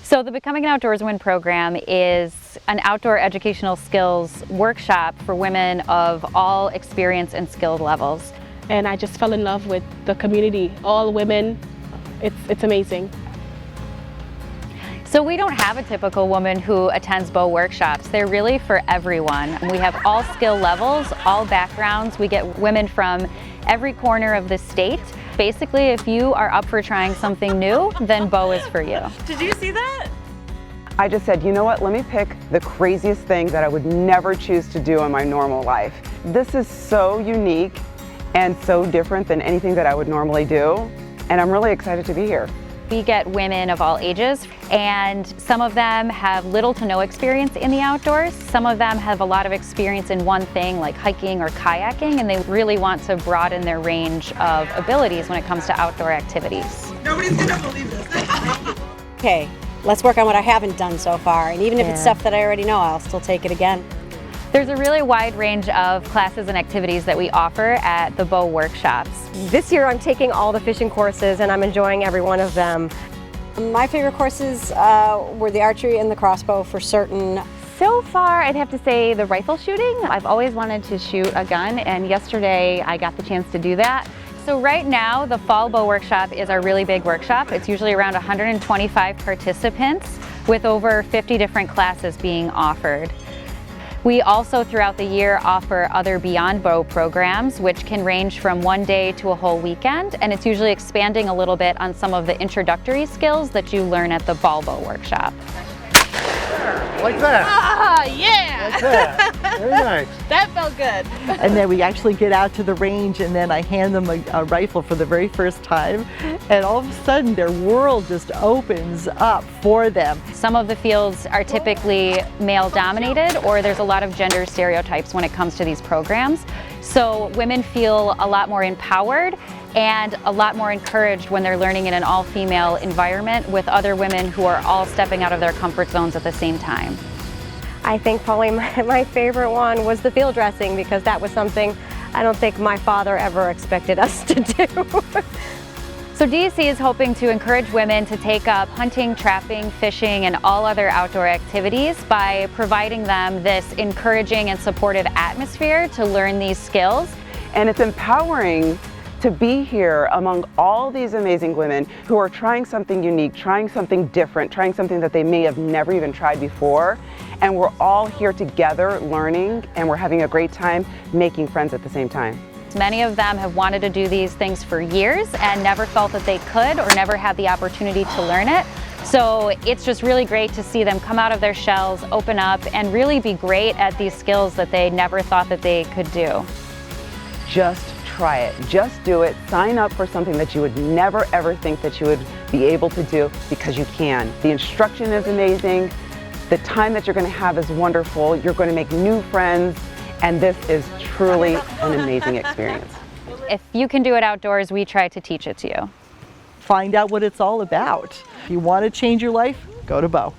So the Becoming an Outdoorswoman program is an outdoor educational skills workshop for women of all experience and skill levels. And I just fell in love with the community, all women. It's amazing. So we don't have a typical woman who attends bow workshops. They're really for everyone. We have all skill levels, all backgrounds. We get women from every corner of the state. Basically, if you are up for trying something new, then bow is for you. Did you see that? I just said, you know what, let me pick the craziest thing that I would never choose to do in my normal life. This is so unique and so different than anything that I would normally do, and I'm really excited to be here. We get women of all ages, and some of them have little to no experience in the outdoors. Some of them have a lot of experience in one thing, like hiking or kayaking, and they really want to broaden their range of abilities when it comes to outdoor activities. Nobody's gonna believe this. Okay, let's work on what I haven't done so far, and even if it's stuff that I already know, I'll still take it again. There's a really wide range of classes and activities that we offer at the bow workshops. This year I'm taking all the fishing courses and I'm enjoying every one of them. My favorite courses were the archery and the crossbow for certain. So far, I'd have to say the rifle shooting. I've always wanted to shoot a gun, and yesterday I got the chance to do that. So right now, the Fall Bow Workshop is our really big workshop. It's usually around 125 participants with over 50 different classes being offered. We also, throughout the year, offer other Beyond Bow programs, which can range from one day to a whole weekend, and it's usually expanding a little bit on some of the introductory skills that you learn at the Ball Bow Workshop. Like that. Ah, yeah! Like that. Very nice. That felt good. And then we actually get out to the range, and then I hand them a rifle for the very first time, and all of a sudden their world just opens up for them. Some of the fields are typically male dominated, or there's a lot of gender stereotypes when it comes to these programs. So women feel a lot more empowered and a lot more encouraged when they're learning in an all-female environment with other women who are all stepping out of their comfort zones at the same time. I think probably my favorite one was the field dressing, because that was something I don't think my father ever expected us to do. So DEC is hoping to encourage women to take up hunting, trapping, fishing, and all other outdoor activities by providing them this encouraging and supportive atmosphere to learn these skills. And it's empowering to be here among all these amazing women who are trying something unique, trying something different, trying something that they may have never even tried before. And we're all here together learning, and we're having a great time making friends at the same time. Many of them have wanted to do these things for years and never felt that they could or never had the opportunity to learn it. So it's just really great to see them come out of their shells, open up, and really be great at these skills that they never thought that they could do. Just try it, just do it. Sign up for something that you would never ever think that you would be able to do, because you can. The instruction is amazing, the time that you're going to have is wonderful, you're going to make new friends, and this is truly an amazing experience. If you can do it outdoors, we try to teach it to you. Find out what it's all about. If you want to change your life, go to bow.